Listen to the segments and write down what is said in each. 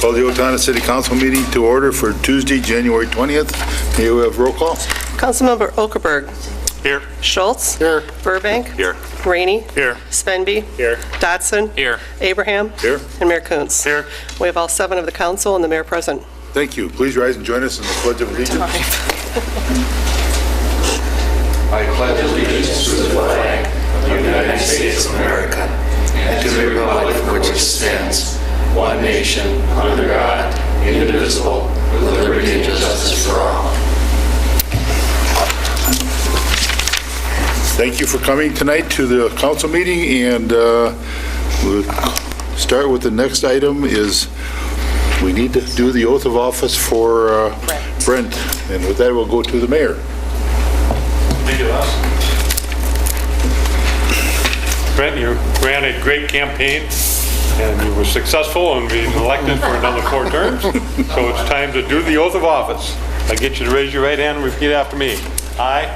Call the Owatonna City Council meeting to order for Tuesday, January 20th. May we have roll call? Councilmember Okerberg. Here. Schultz. Here. Burbank. Here. Rainey. Here. Svenby. Here. Dotson. Here. Abraham. Here. And Mayor Kuntz. Here. We have all 7 of the council and the mayor present. Thank you. Please rise and join us in the Pledge of Allegiance. I pledge allegiance to the flag of the United States of America and to the republic for which it stands, one nation, under God, indivisible, with liberty and justice for all. Thank you for coming tonight to the council meeting, and we'll start with the next item is we need to do the oath of office for Brent, and with that we'll go to the mayor. Thank you, Ross. Brent, you ran a great campaign and you were successful in being elected for another 4 terms. So it's time to do the oath of office. I get you to raise your right hand and repeat after me. I,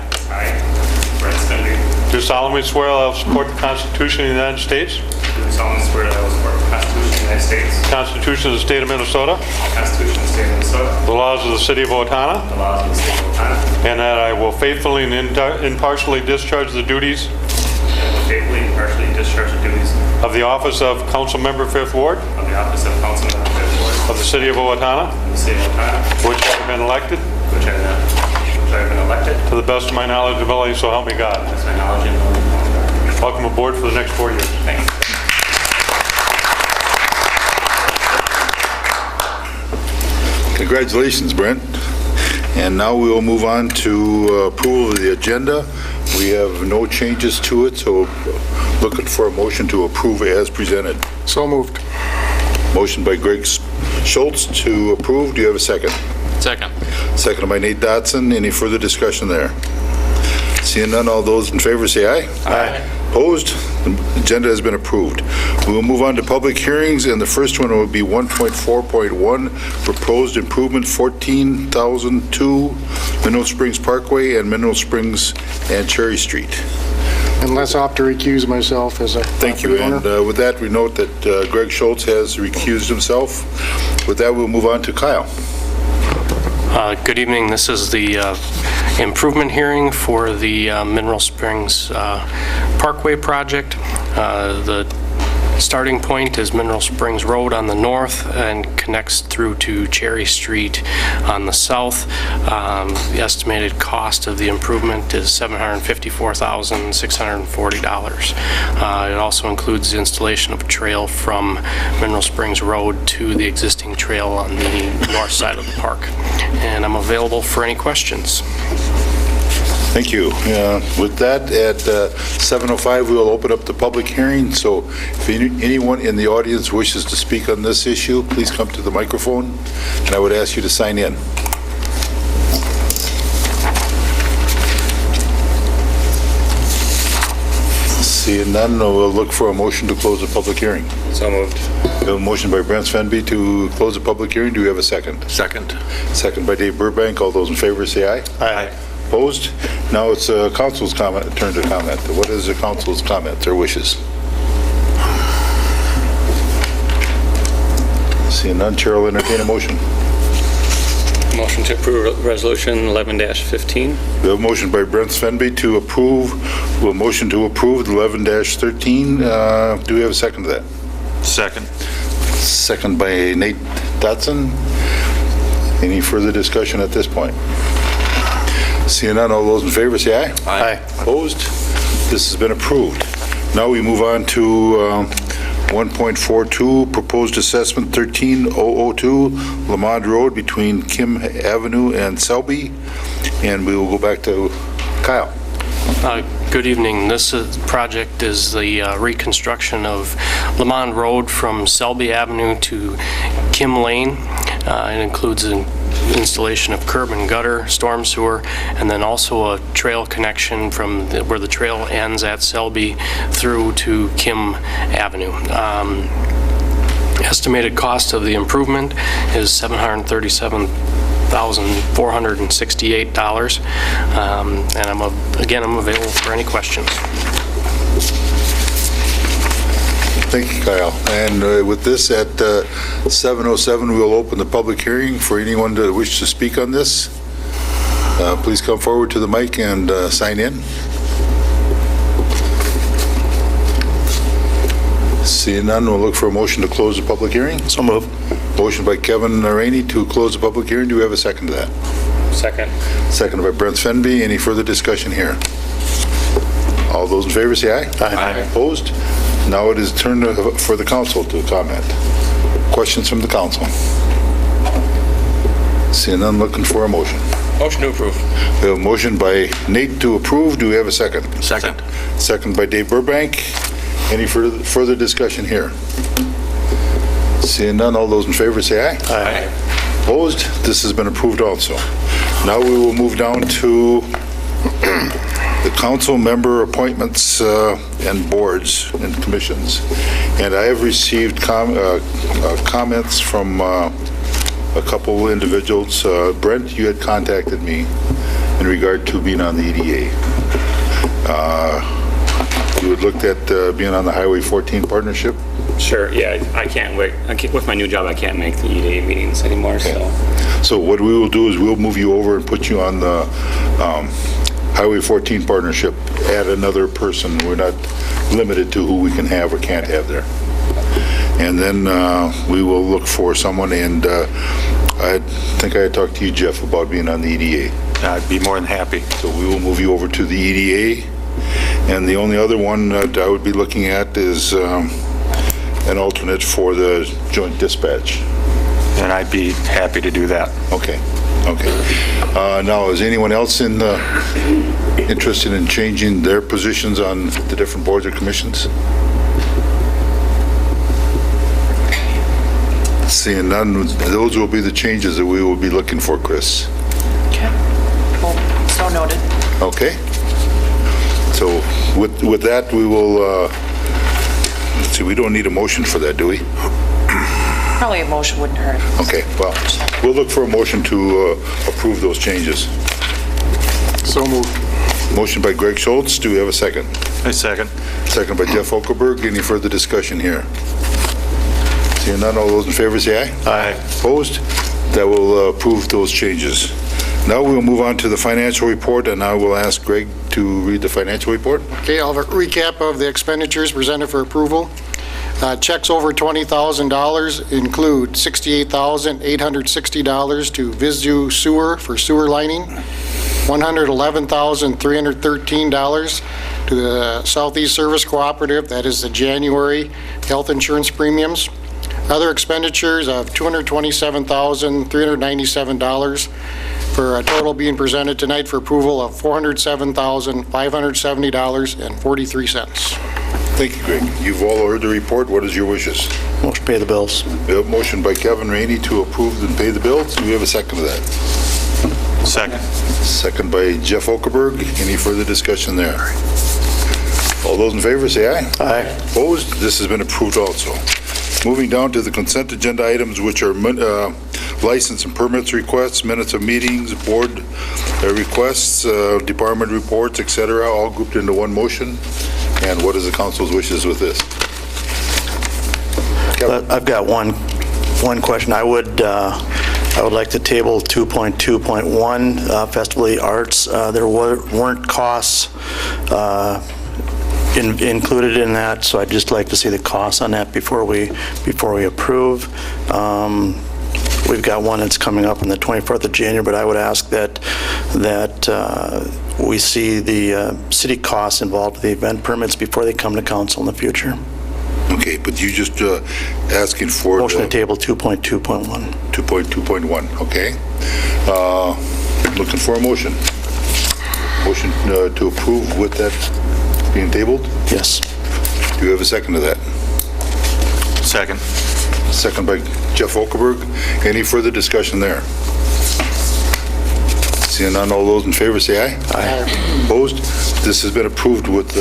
Brent Svenby. do solemnly swear I will support the Constitution of the United States, Do solemnly swear that I will support the Constitution of the United States, the Constitution of the State of Minnesota, the Constitution of the State of Minnesota, the laws of the City of Owatonna, the laws of the State of Owatonna, and that I will faithfully and impartially discharge the duties and will faithfully and impartially discharge the duties of the office of Council Member 5th Ward of the office of Councilman of the 5th Ward of the City of Owatonna, of the City of Owatonna, which I have been elected which I have been elected, to the best of my knowledge and ability, so help me God. as my knowledge and ability. Welcome aboard for the next 4 years. Thank you. Congratulations, Brent. And now we will move on to approval of the agenda. We have no changes to it, so looking for a motion to approve as presented. So moved. Motion by Greg Schultz to approve. Do you have a second? Second. Seconded by Nate Dotson. Any further discussion there? Seeing none, all those in favor say aye. Aye. Opposed? The agenda has been approved. We will move on to public hearings, and the first one will be 1.4.1, proposed improvement 14,002 Mineral Springs Parkway and Mineral Springs and Cherry Street. Unless I have to recuse myself as a Thank you, property and owner. with that, we note that Greg Schultz has recused himself. With that, we'll move on to Kyle. Good evening. This is the improvement hearing for the Mineral Springs Parkway project. The starting point is Mineral Springs Road on the north and connects through to Cherry Street on the south. The estimated cost of the improvement is $754,640. It also includes the installation of a trail from Mineral Springs Road to the existing trail on the north side of the park. And I'm available for any questions. Thank you. With that, at 7:05, we will open up the public hearing, so if anyone in the audience wishes to speak on this issue, please come to the microphone, and I would ask you to sign in. Seeing none, we'll look for a motion to close the public hearing. So moved. We have a motion by Brent Svenby to close the public hearing. Do we have a second? Second. Second by Dave Burbank. All those in favor say aye. Aye. Opposed? Now it's council's turn to comment. What is the council's comment or wishes? Seeing none, Chair will entertain a motion. Motion to approve Resolution 11-15. We have a motion by Brent Svenby to approve, a motion to approve 11-13. Do we have a second to that? Second. Second by Nate Dotson. Any further discussion at this point? Seeing none, all those in favor say aye. Aye. Opposed? This has been approved. Now we move on to 1.42, proposed assessment 13002 Lamond Road between Kim Avenue and Selby. And we will go back to Kyle. Good evening. This project is the reconstruction of Lamond Road from Selby Avenue to Kim Lane. It includes an installation of curb and gutter, storm sewer, and then also a trail connection from where the trail ends at Selby through to Kim Avenue. Estimated cost of the improvement is $737,468, and I'm available for any questions. Thank you, Kyle. And with this, at 7:07, we'll open the public hearing for anyone to wish to speak on this. Please come forward to the mic and sign in. Seeing none, we'll look for a motion to close the public hearing. So move. Motion by Kevin Rainey to close the public hearing. Do we have a second to that? Second. Second by Brent Fenby. Any further discussion here? All those in favor say aye. Aye. Opposed? Now it is turn for the council to comment. Questions from the council? Seeing none, looking for a motion. Motion to approve. We have a motion by Nate to approve. Do we have a second? Second. Second by Dave Burbank. Any further discussion here? Seeing none, all those in favor say aye. Aye. Opposed? This has been approved also. Now we will move down to the council member appointments and boards and commissions. And I have received comments from a couple individuals. Brent, you had contacted me in regard to being on the EDA. You had looked at being on the Highway 14 partnership. Sure, yeah, I can't wait. With my new job, I can't make the EDA meetings anymore, so. So what we will do is we'll move you over and put you on the Highway 14 partnership, add another person. We're not limited to who we can have or can't have there. And then we will look for someone, and I think I had talked to you, Jeff, about being on the EDA. I'd be more than happy. So we will move you over to the EDA. And the only other one that I would be looking at is an alternate for the joint dispatch. And I'd be happy to do that. Okay. Now, is anyone else interested in changing their positions on the different boards or commissions? Seeing none, those will be the changes that we will be looking for, Chris. Okay. Well, so noted. Okay. So with that, we will, let's see, we don't need a motion for that, do we? Probably a motion wouldn't hurt. Okay, well, we'll look for a motion to approve those changes. So moved. Motion by Greg Schultz. Do we have a second? A second. Second by Jeff Okerberg. Any further discussion here? Seeing none, all those in favor say aye. Aye. Opposed? That will approve those changes. Now we'll move on to the financial report, and I will ask Greg to read the financial report. Okay, I'll have a recap of the expenditures presented for approval. Checks over $20,000 include $68,860 to Vizu Sewer for sewer lining, $111,313 to the Southeast Service Cooperative, that is the January health insurance premiums. Other expenditures of $227,397 for a total being presented tonight for approval of $407,570.43. Thank you, Greg. You've all heard the report. What is your wishes? Motion to pay the bills. We have a motion by Kevin Rainey to approve and pay the bills. Do we have a second to that? Second. Second by Jeff Okerberg. Any further discussion there? All those in favor say aye. Aye. Opposed? This has been approved also. Moving down to the consent agenda items, which are license and permits requests, minutes of meetings, board requests, department reports, etc., all grouped into one motion. And what is the council's wishes with this? Kevin? I've got one question. I would like to table 2.2.1 Festival of the Arts. There weren't costs included in that, so I'd just like to see the costs on that before we approve. We've got one that's coming up on the 24th of January, but I would ask that we see the city costs involved with the event permits before they come to council in the future. Okay, but you just asking for... Motion to table 2.2.1. 2.2.1, okay. Looking for a motion. Motion to approve with that being tabled? Yes. Do you have a second to that? Second. Second by Jeff Okerberg. Any further discussion there? Seeing none, all those in favor say aye. Aye. Opposed? This has been approved with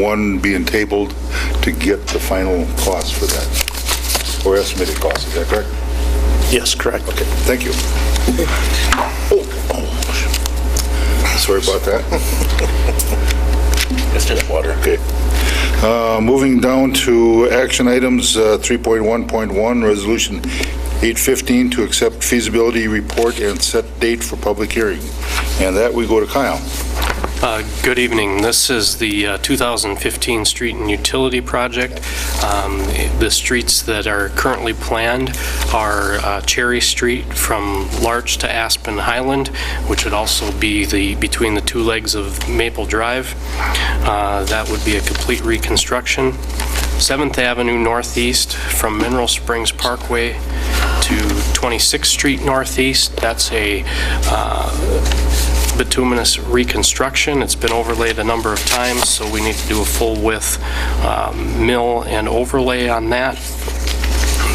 one being tabled to get the final cost for that, or estimated cost. Is that correct? Yes, correct. Okay, thank you. Sorry about that. It's just water. Okay. Moving down to action items, 3.1.1, Resolution 815 to accept feasibility report and set date for public hearing. And that we go to Kyle. Good evening. This is the 2015 street and utility project. The streets that are currently planned are Cherry Street from Larch to Aspen Highland, which would also be between the two legs of Maple Drive. That would be a complete reconstruction. 7th Avenue Northeast from Mineral Springs Parkway to 26th Street Northeast. That's a bituminous reconstruction. It's been overlaid a number of times, so we need to do a full width mill and overlay on that.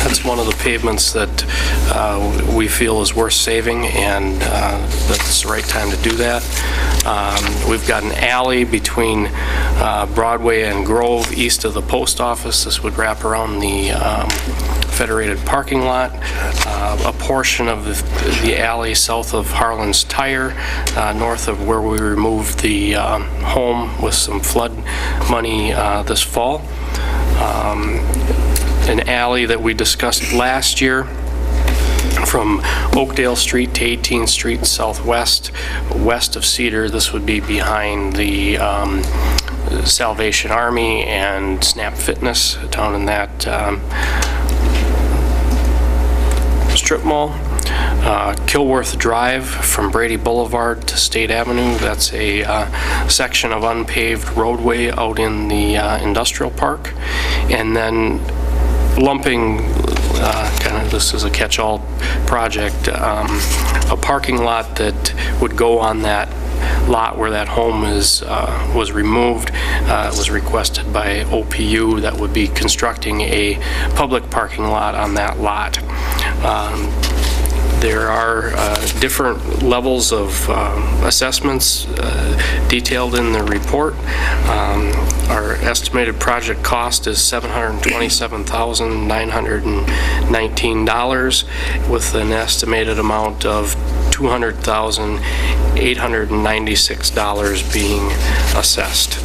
That's one of the pavements that we feel is worth saving, and that's the right time to do that. We've got an alley between Broadway and Grove east of the post office. This would wrap around the Federated parking lot. A portion of the alley south of Harlan's Tire, north of where we removed the home with some flood money this fall. An alley that we discussed last year from Oakdale Street to 18th Street southwest, west of Cedar. This would be behind the Salvation Army and Snap Fitness down in that strip mall. Kilworth Drive from Brady Boulevard to State Avenue. That's a section of unpaved roadway out in the industrial park. And then lumping, this is a catch-all project, a parking lot that would go on that lot where that home was removed. It was requested by OPU that would be constructing a public parking lot on that lot. There are different levels of assessments detailed in the report. Our estimated project cost is $727,919 with an estimated amount of $200,896 being assessed.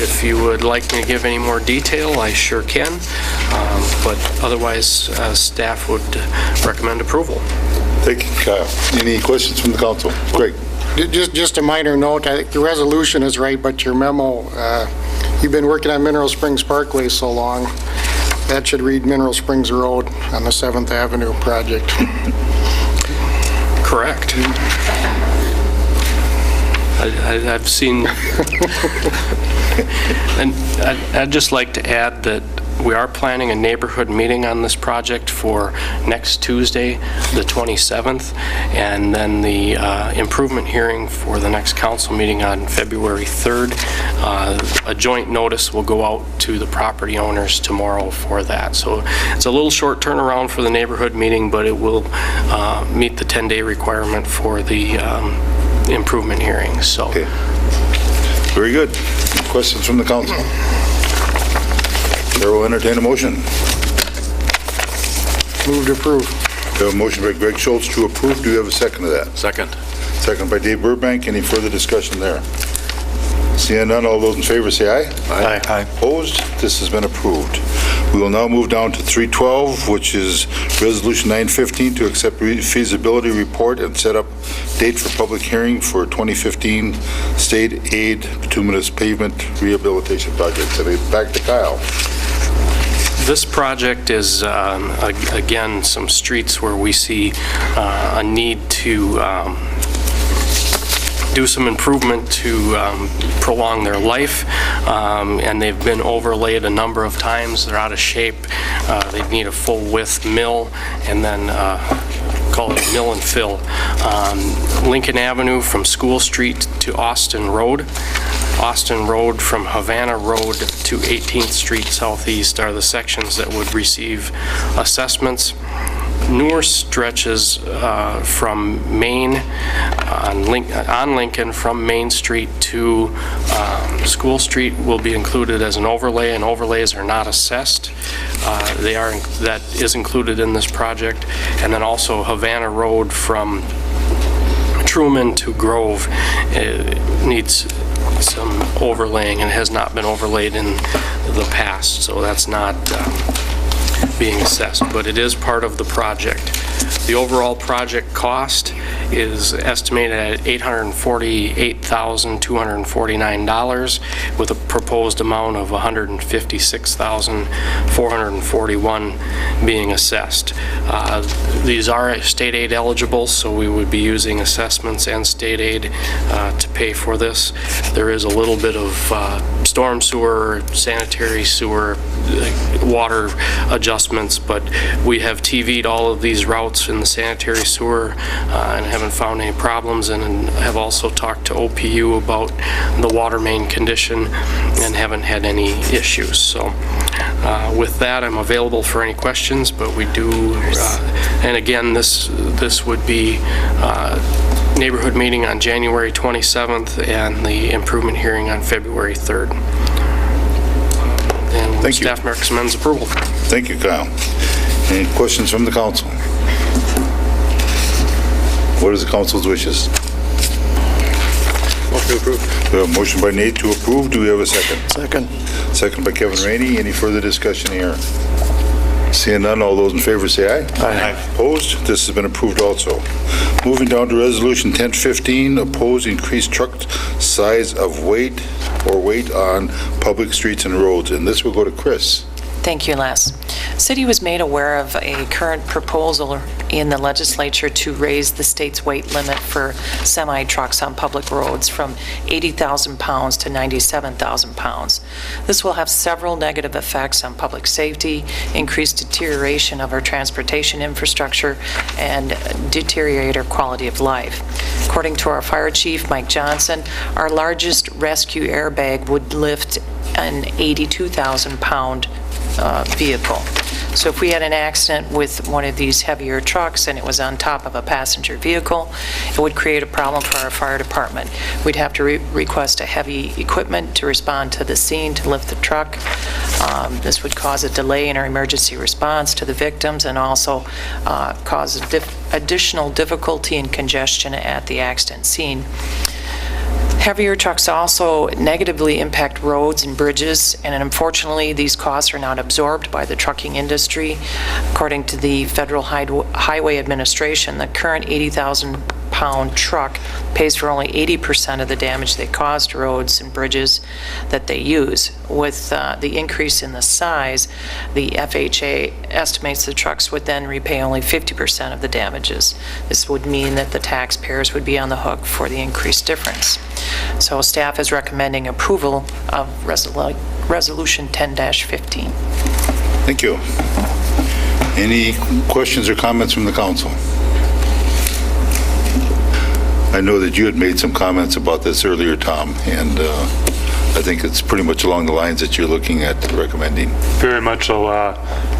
If you would like me to give any more detail, I sure can, but otherwise staff would recommend approval. Thank you, Kyle. Any questions from the council? Greg? Just a minor note, I think the resolution is right, but your memo, you've been working on Mineral Springs Parkway so long, that should read Mineral Springs Road on the 7th Avenue project. Correct. I've seen, and I'd just like to add that we are planning a neighborhood meeting on this project for next Tuesday, the 27th, and then the improvement hearing for the next council meeting on February 3rd. A joint notice will go out to the property owners tomorrow for that. So it's a little short turnaround for the neighborhood meeting, but it will meet the 10-day requirement for the improvement hearing. So. Okay. Very good. Questions from the council? Chair will entertain a motion. Move to approve. We have a motion by Greg Schultz to approve. Do you have a second to that? Second. Second by Dave Burbank. Any further discussion there? Seeing none, all those in favor say aye. Aye. Opposed? This has been approved. We will now move down to 312, which is Resolution 915 to accept feasibility report and set up date for public hearing for 2015 state aid bituminous pavement rehabilitation project. So back to Kyle. This project is, again, some streets where we see a need to do some improvement to prolong their life, and they've been overlaid a number of times. They're out of shape. They need a full width mill, and then call it mill and fill. Lincoln Avenue from School Street to Austin Road. Austin Road from Havana Road to 18th Street Southeast are the sections that would receive assessments. Newer stretches from Main on Lincoln from Main Street to School Street will be included as an overlay, and overlays are not assessed. That is included in this project. And then also Havana Road from Truman to Grove needs some overlaying and has not been overlaid in the past, so that's not being assessed, but it is part of the project. The overall project cost is estimated at $848,249 with a proposed amount of $156,441 being assessed. These are state aid eligible, so we would be using assessments and state aid to pay for this. There is a little bit of storm sewer, sanitary sewer, water adjustments, but we have TV'd all of these routes in the sanitary sewer and haven't found any problems, and have also talked to OPU about the water main condition and haven't had any issues. So with that, I'm available for any questions, but we do, and again, this would be neighborhood meeting on January 27th and the improvement hearing on February 3rd. And Thank you. staff recommends approval. Thank you, Kyle. Any questions from the council? What is the council's wishes? Motion to approve. We have a motion by Nate to approve. Do we have a second? Second. Second by Kevin Rainey. Any further discussion here? Seeing none, all those in favor say aye. Aye. Opposed? This has been approved also. Moving down to Resolution 1015, oppose increased truck size of weight on public streets and roads. And this will go to Chris. Thank you, Les. City was made aware of a current proposal in the legislature to raise the state's weight limit for semi-trucks on public roads from 80,000 pounds to 97,000 pounds. This will have several negative effects on public safety, increased deterioration of our transportation infrastructure, and deteriorate our quality of life. According to our fire chief, Mike Johnson, our largest rescue airbag would lift an 82,000-pound vehicle. So if we had an accident with one of these heavier trucks and it was on top of a passenger vehicle, it would create a problem for our fire department. We'd have to request a heavy equipment to respond to the scene to lift the truck. This would cause a delay in our emergency response to the victims and also cause additional difficulty and congestion at the accident scene. Heavier trucks also negatively impact roads and bridges, and unfortunately, these costs are not absorbed by the trucking industry. According to the Federal Highway Administration, the current 80,000-pound truck pays for only 80% of the damage they cause to roads and bridges that they use. With the increase in the size, the FHA estimates the trucks would then repay only 50% of the damages. This would mean that the taxpayers would be on the hook for the increased difference. So staff is recommending approval of Resolution 10-15. Thank you. Any questions or comments from the council? I know that you had made some comments about this earlier, Tom, and I think it's pretty much along the lines that you're looking at recommending. Very much so.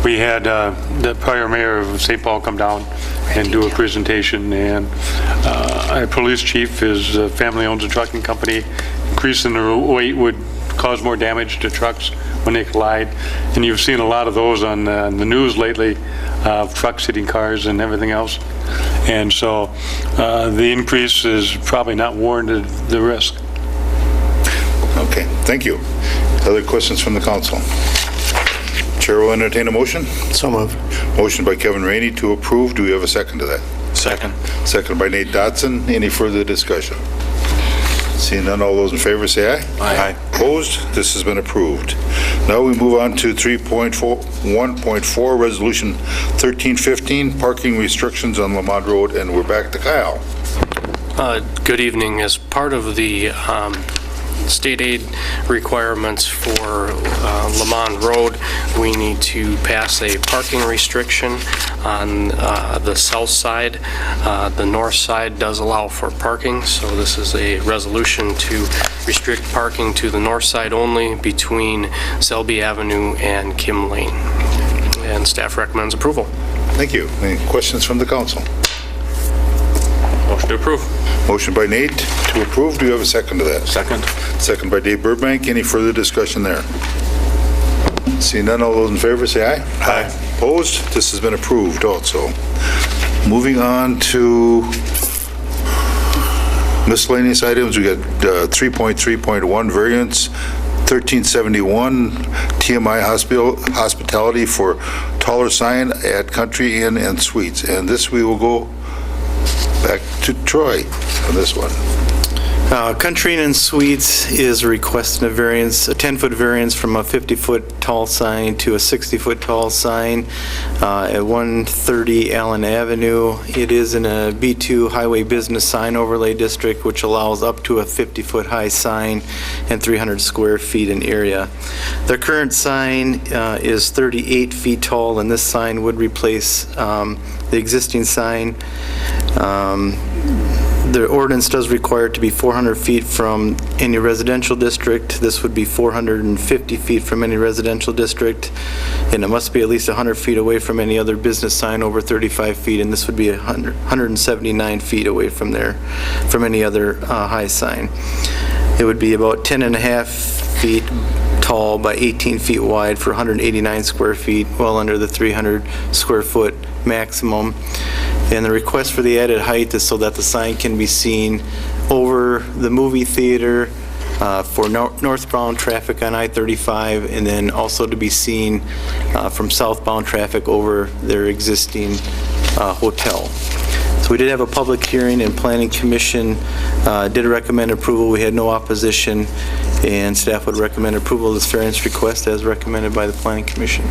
We had the prior mayor of St. Paul come down and do a presentation, and our police chief, his family owns a trucking company. Increasing the weight would cause more damage to trucks when they collide, and you've seen a lot of those on the news lately, of trucks hitting cars and everything else. And so the increase is probably not warranted the risk. Okay, thank you. Other questions from the council? Chair will entertain a motion. So moved. Motion by Kevin Rainey to approve. Do we have a second to that? Second. Second by Nate Dotson. Any further discussion? Seeing none, all those in favor say aye. Aye. Opposed? This has been approved. Now we move on to 3.1.4, Resolution 1315, parking restrictions on Lamont Road, and we're back to Kyle. Good evening. As part of the state aid requirements for Lamont Road, we need to pass a parking restriction on the south side. The north side does allow for parking, so this is a resolution to restrict parking to the north side only between Selby Avenue and Kim Lane. And staff recommends approval. Thank you. Any questions from the council? Motion to approve. Motion by Nate to approve. Do you have a second to that? Second. Second by Dave Burbank. Any further discussion there? Seeing none, all those in favor say aye. Aye. Opposed? This has been approved also. Moving on to Miscellaneous items, we got 3.3.1 variance, 1371 TMI Hospitality for taller sign at Country Inn and Suites. And this we will go back to Troy on this one. Country Inn and Suites is requesting a variance, a 10-foot variance from a 50-foot tall sign to a 60-foot tall sign at 130 Allen Avenue. It is in a B2 Highway Business Sign Overlay District, which allows up to a 50-foot high sign and 300 square feet in area. Their current sign is 38 feet tall, and this sign would replace the existing sign. The ordinance does require it to be 400 feet from any residential district. This would be 450 feet from any residential district, and it must be at least 100 feet away from any other business sign over 35 feet, and this would be 179 feet away from any other high sign. It would be about 10.5 feet tall by 18 feet wide for 189 square feet, well under the 300 square foot maximum. And the request for the added height is so that the sign can be seen over the movie theater for northbound traffic on I-35, and then also to be seen from southbound traffic over their existing hotel. So we did have a public hearing, and Planning Commission did recommend approval. We had no opposition, and staff would recommend approval of this variance request as recommended by the Planning Commission.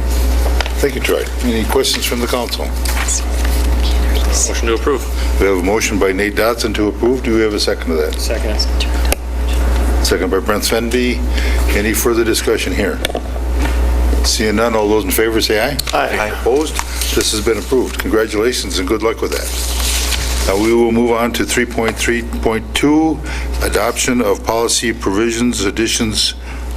Thank you, Troy. Any questions from the council? Motion to approve. We have a motion by Nate Dodson to approve. Do we have a second to that? Second. Second by Brent Svenby. Any further discussion here? Seeing none, all those in favor say aye. Aye. Opposed? This has been approved. Congratulations and good luck with that. Now we will move on to 3.3.2, adoption of policy provisions, additions,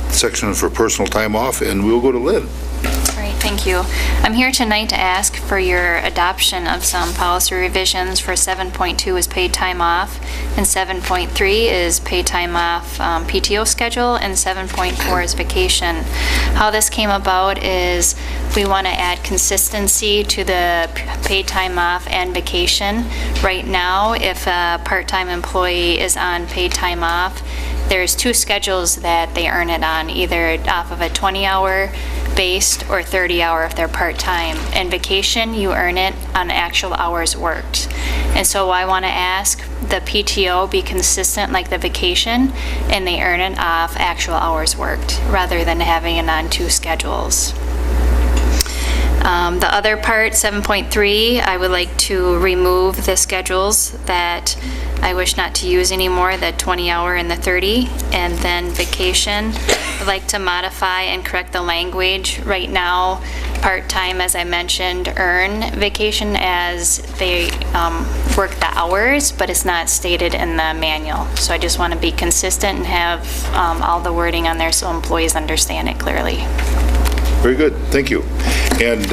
section for personal time off, and we'll go to Lynn. All right, thank you. I'm here tonight to ask for your adoption of some policy revisions for 7.2 is paid time off, and 7.3 is paid time off PTO schedule, and 7.4 is vacation. How this came about is we want to add consistency to the paid time off and vacation. Right now, if a part-time employee is on paid time off, there's two schedules that they earn it on, either off of a 20-hour based or 30-hour if they're part-time. And vacation, you earn it on actual hours worked. And so I want to ask the PTO be consistent like the vacation, and they earn it off actual hours worked, rather than having it on two schedules. The other part, 7.3, I would like to remove the schedules that I wish not to use anymore, the 20-hour and the 30, and then vacation. I'd like to modify and correct the language. Right now, part-time, as I mentioned, earn vacation as they work the hours, but it's not stated in the manual. So I just want to be consistent and have all the wording on there so employees understand it clearly. Very good, thank you. And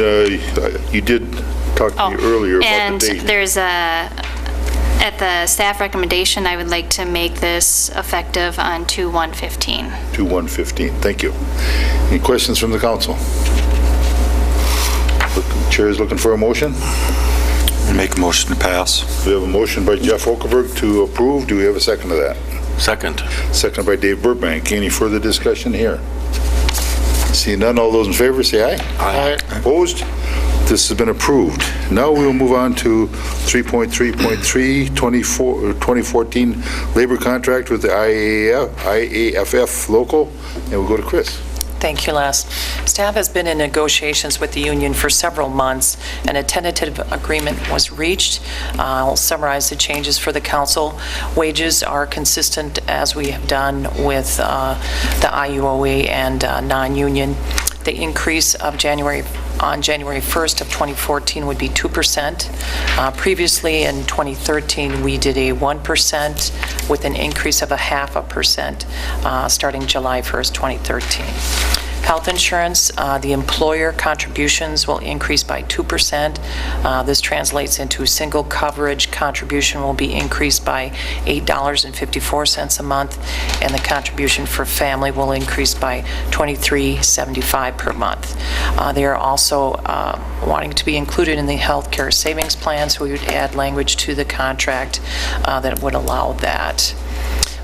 you did talk to me earlier about and the date. There's at the staff recommendation, I would like to make this effective on 2/1/15. 2/1/15, thank you. Any questions from the council? Chair is looking for a motion. Make a motion to pass. We have a motion by Jeff Okerberg to approve. Do we have a second to that? Second. Second by Dave Burbank. Any further discussion here? Seeing none, all those in favor say aye. Aye. Opposed? This has been approved. Now we will move on to 3.3.3, 2014 labor contract with the IAFF local, and we'll go to Chris. Thank you, Les. Staff has been in negotiations with the union for several months, and a tentative agreement was reached. I'll summarize the changes for the council. Wages are consistent as we have done with the IUOE and non-union. The increase of on January 1st of 2014 would be 2%. Previously in 2013, we did a 1% with an increase of 0.5% starting July 1st, 2013. Health insurance, the employer contributions will increase by 2%. This translates into single coverage contribution will be increased by $8.54 a month, and the contribution for family will increase by $23.75 per month. They are also wanting to be included in the health care savings plan, so we would add language to the contract that would allow that.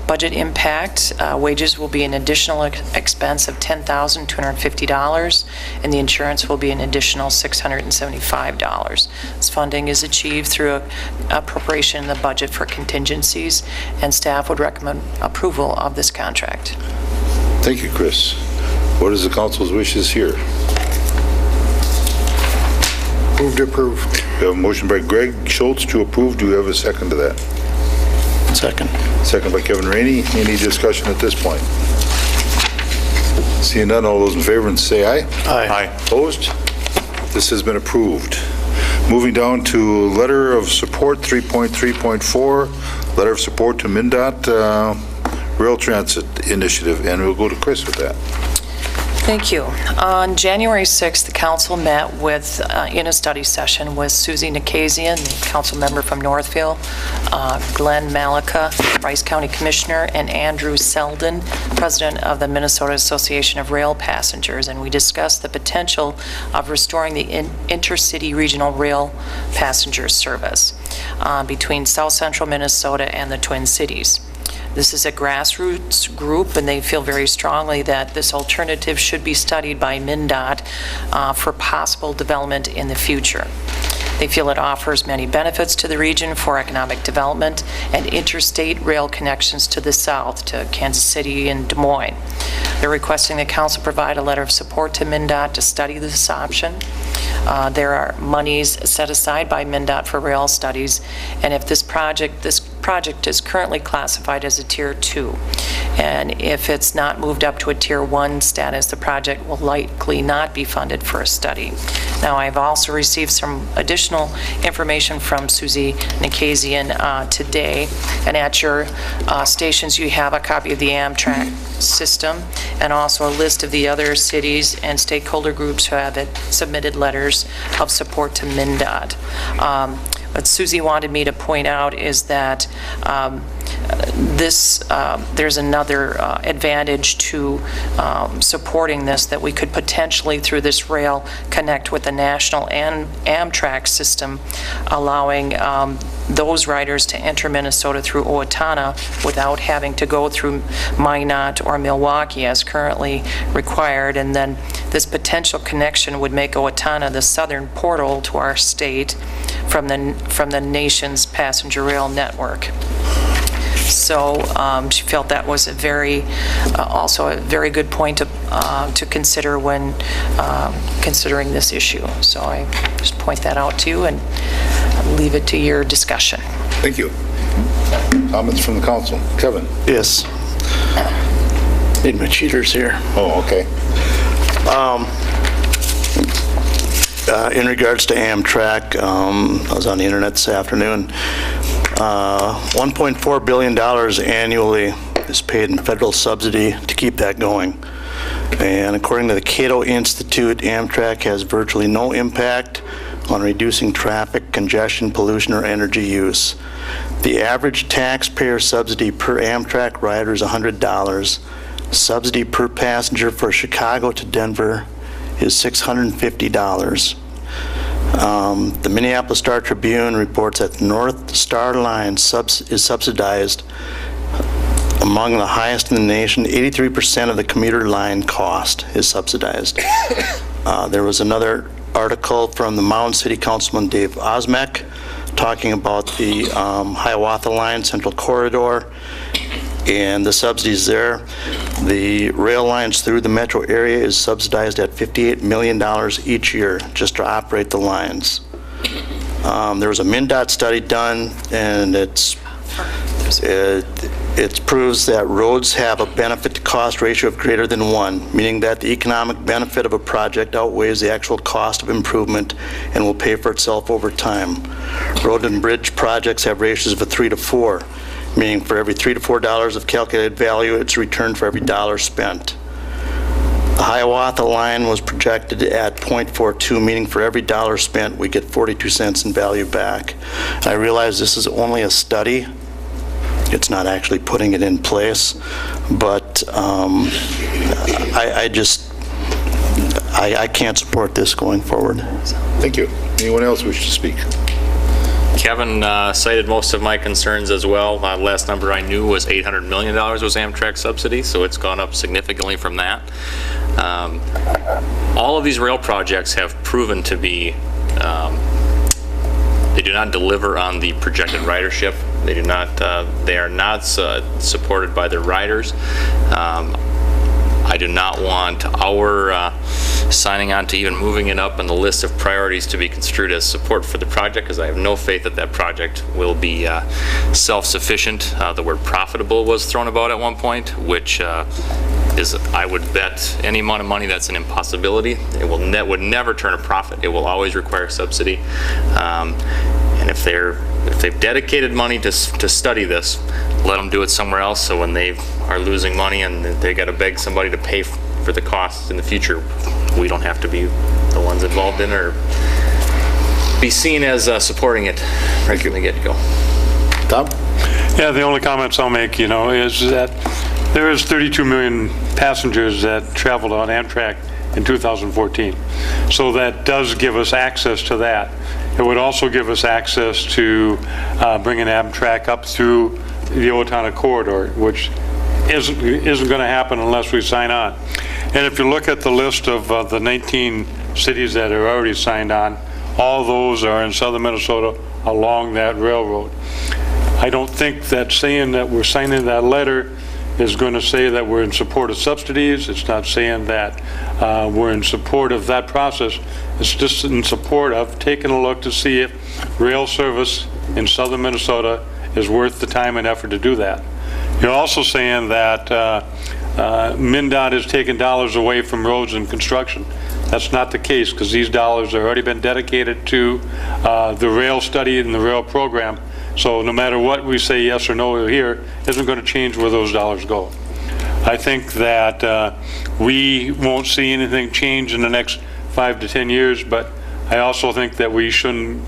Budget impact, wages will be an additional expense of $10,250, and the insurance will be an additional $675. This funding is achieved through appropriation in the budget for contingencies, and staff would recommend approval of this contract. Thank you, Chris. What is the council's wishes here? Move to approve. We have a motion by Greg Schultz to approve. Do we have a second to that? Second. Second by Kevin Rainey. Any discussion at this point? Seeing none, all those in favor say aye. Aye. Opposed? This has been approved. Moving down to letter of support 3.3.4, letter of support to MnDOT Rail Transit Initiative, and we'll go to Chris with that. Thank you. On January 6th, the council met with, in a study session with Susie Nakazian, the council member from Northfield, Glenn Malika, Rice County Commissioner, and Andrew Selden, president of the Minnesota Association of Rail Passengers, and we discussed the potential of restoring the intercity regional rail passenger service between South Central Minnesota and the Twin Cities. This is a grassroots group, and they feel very strongly that this alternative should be studied by MnDOT for possible development in the future. They feel it offers many benefits to the region for economic development and interstate rail connections to the south, to Kansas City and Des Moines. They're requesting the council provide a letter of support to MnDOT to study this option. There are monies set aside by MnDOT for rail studies, and if this project is currently classified as a Tier 2, and if it's not moved up to a Tier 1 status, the project will likely not be funded for a study. Now, I've also received some additional information from Susie Nakazian today, and at your stations you have a copy of the Amtrak system and also a list of the other cities and stakeholder groups who have submitted letters of support to MnDOT. What Susie wanted me to point out is that there's another advantage to supporting this, that we could potentially, through this rail, connect with the national and Amtrak system, allowing those riders to enter Minnesota through Owatonna without having to go through Minot or Milwaukee as currently required. And then this potential connection would make Owatonna the southern portal to our state from the nation's passenger rail network. So she felt that was also a very good point to consider when considering this issue. So I just point that out to you and leave it to your discussion. Thank you. Comments from the council? Kevin? Yes. Need my cheaters here. Oh, okay. In regards to Amtrak, I was on the internet this afternoon. $1.4 billion annually is paid in federal subsidy to keep that going. And according to the Cato Institute, Amtrak has virtually no impact on reducing traffic, congestion, pollution, or energy use. The average taxpayer subsidy per Amtrak rider is $100. Subsidy per passenger for Chicago to Denver is $650. The Minneapolis Star Tribune reports that the North Star Line is subsidized among the highest in the nation. 83% of the commuter line cost is subsidized. There was another article from the Mound City Councilman Dave Osmek talking about the Hiawatha Line Central Corridor and the subsidies there. The rail lines through the metro area is subsidized at $58 million each year just to operate the lines. There was a MnDOT study done, and it proves that roads have a benefit to cost ratio of greater than 1, meaning that the economic benefit of a project outweighs the actual cost of improvement and will pay for itself over time. Road and bridge projects have ratios of a 3 to 4, meaning for every $3 to $4 of calculated value, it's returned for every dollar spent. The Hiawatha line was projected at .42, meaning for every dollar spent, we get 42 cents in value back. And I realize this is only a study. It's not actually putting it in place, but I can't support this going forward. Thank you. Anyone else wish to speak? Kevin cited most of my concerns as well. Last number I knew was $800 million was Amtrak subsidy, so it's gone up significantly from that. All of these rail projects have proven to be, they do not deliver on the projected ridership. They are not supported by their riders. I do not want our signing on to even moving it up on the list of priorities to be construed as support for the project, because I have no faith that that project will be self-sufficient. The word profitable was thrown about at one point, which is, I would bet any amount of money that's an impossibility. It would never turn a profit. It will always require subsidy. And if they've dedicated money to study this, let them do it somewhere else, so when they are losing money and they got to beg somebody to pay for the costs in the future, we don't have to be the ones involved in it or be seen as supporting it right from the get-go. Tom? Yeah, the only comments I'll make, is that there is 32 million passengers that traveled on Amtrak in 2014. So that does give us access to that. It would also give us access to bringing Amtrak up through the Owatonna corridor, which isn't going to happen unless we sign on. And if you look at the list of the 19 cities that are already signed on, all those are in southern Minnesota along that railroad. I don't think that saying that we're signing that letter is going to say that we're in support of subsidies. It's not saying that we're in support of that process. It's just in support of taking a look to see if rail service in southern Minnesota is worth the time and effort to do that. You're also saying that MnDOT is taking dollars away from roads and construction. That's not the case, because these dollars have already been dedicated to the rail study and the rail program. So no matter what we say yes or no here, isn't going to change where those dollars go. I think that we won't see anything change in the next 5 to 10 years, but I also think that we should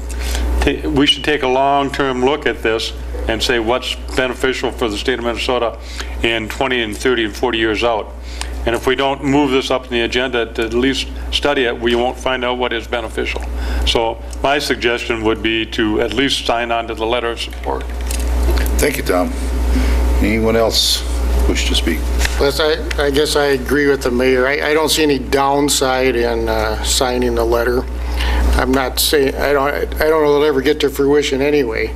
take a long-term look at this and say what's beneficial for the state of Minnesota in 20 and 30 and 40 years out. And if we don't move this up in the agenda to at least study it, we won't find out what is beneficial. So my suggestion would be to at least sign on to the letter of support. Thank you, Tom. Anyone else wish to speak? Yes, I guess I agree with the mayor. I don't see any downside in signing the letter. I'm not saying, I don't know if it'll ever get to fruition anyway,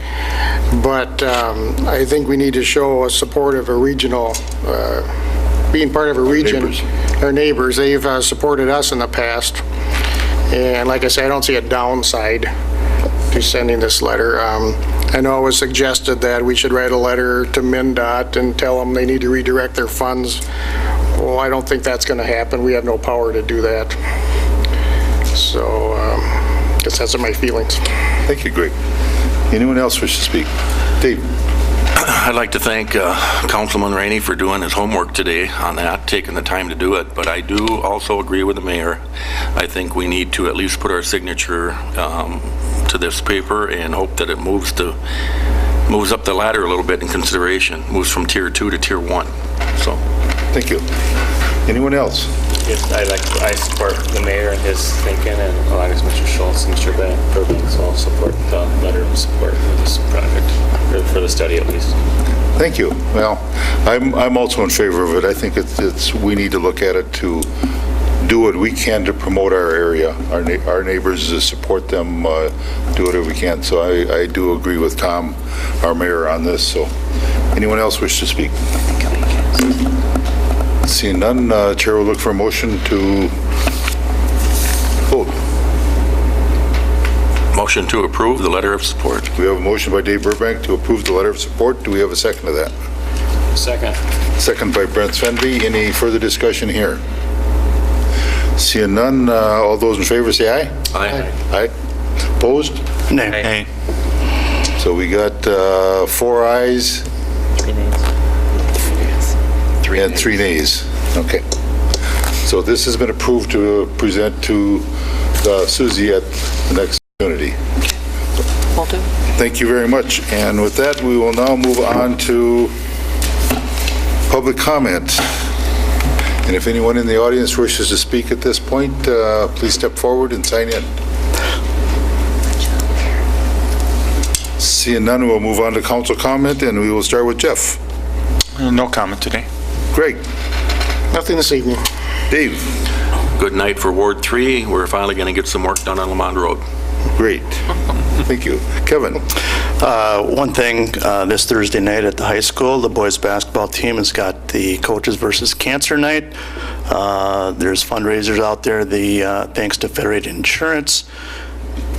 but I think we need to show a support of a regional, being part of a region. Our neighbors, they've supported us in the past. And like I say, I don't see a downside to sending this letter. I know it was suggested that we should write a letter to MnDOT and tell them they need to redirect their funds. Well, I don't think that's going to happen. We have no power to do that. So, I guess that's my feelings. Thank you, Greg. Anyone else wish to speak? Dave? I'd like to thank Councilman Rainey for doing his homework today on that, taking the time to do it, but I do also agree with the mayor. I think we need to at least put our signature to this paper and hope that it moves up the ladder a little bit in consideration, moves from tier 2 to tier 1. So, thank you. Anyone else? Yes, I support the mayor and his thinking, and I guess Mr. Schultz and Mr. Burbank, so I'll support the letter of support for this project, or for the study at least. Thank you. Well, I'm also in favor of it. I think we need to look at it to do what we can to promote our area, our neighbors, support them, do whatever we can. So I do agree with Tom, our mayor, on this. So anyone else wish to speak? Seeing none, Chair will look for a motion to vote. motion to approve the letter of support. We have a motion by Dave Burbank to approve the letter of support. Do we have a second to that? Second. Second by Brent Svenby. Any further discussion here? Seeing none, all those in favor say aye. Aye. Aye. Opposed? Nay. So we got 4 ayes. 3 nays. And 3 nays. Okay. So this has been approved to present to Susie at the next opportunity. Will do. Thank you very much. And with that, we will now move on to public comment. And if anyone in the audience wishes to speak at this point, please step forward and sign in. Seeing none, we'll move on to council comment, and we will start with Jeff. No comment today. Greg. Nothing this evening. Dave. Good night for Ward 3. We're finally going to get some work done on Lamond Road. Great. Thank you. Kevin. One thing, this Thursday night at the high school, the boys basketball team has got the Coaches versus Cancer Night. There's fundraisers out there. Thanks to Federated Insurance,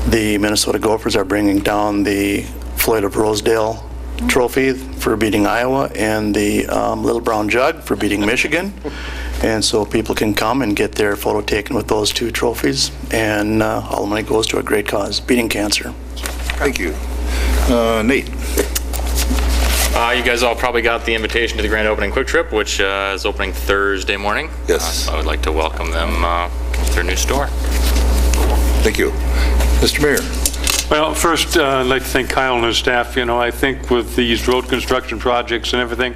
the Minnesota Gophers are bringing down the Floyd of Rosedale trophy for beating Iowa and the Little Brown Jug for beating Michigan. And so people can come and get their photo taken with those two trophies, and all the money goes to a great cause, beating cancer. Thank you. Nate. You guys all probably got the invitation to the grand opening Quick Trip, which is opening Thursday morning. Yes. So I would like to welcome them to their new store. Thank you. Mr. Mayor. Well, first, I'd like to thank Kyle and his staff. You know, I think with these road construction projects and everything,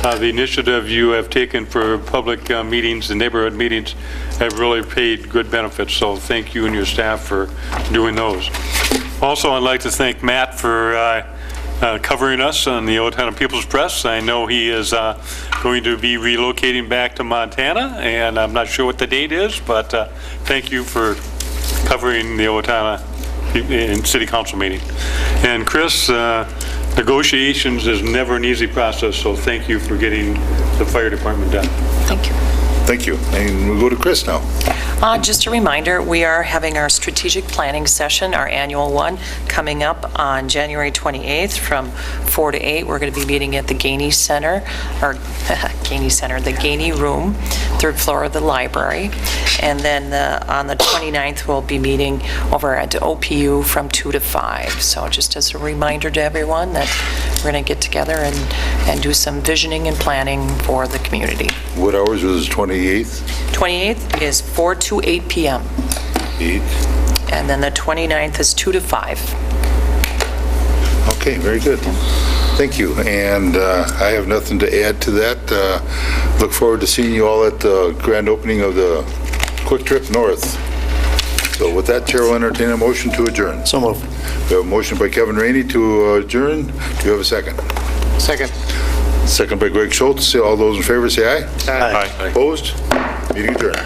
the initiative you have taken for public meetings and neighborhood meetings have really paid good benefits. So thank you and your staff for doing those. Also, I'd like to thank Matt for covering us on the Owatonna People's Press. I know he is going to be relocating back to Montana, and I'm not sure what the date is, but thank you for covering the Owatonna in City Council meeting. And Chris, negotiations is never an easy process, so thank you for getting the fire department done. Thank you. Thank you. And we'll go to Chris now. Just a reminder, we are having our strategic planning session, our annual one, coming up on January 28th from 4 to 8. We're going to be meeting at the Gainey Center, or the Gainey Room, 3rd floor of the library. And then on the 29th, we'll be meeting over at OPU from 2 to 5. So just as a reminder to everyone that we're going to get together and do some visioning and planning for the community. What hours was 28th? 28th is 4 to 8 p.m. 8. And then the 29th is 2 to 5. Okay, very good. Thank you. And I have nothing to add to that. Look forward to seeing you all at the grand opening of the Quick Trip North. So with that, Chair will entertain a motion to adjourn. So moved. We have a motion by Kevin Rainey to adjourn. Do you have a second? Second. Second by Greg Schultz. All those in favor say aye. Aye. Opposed? Meeting adjourned.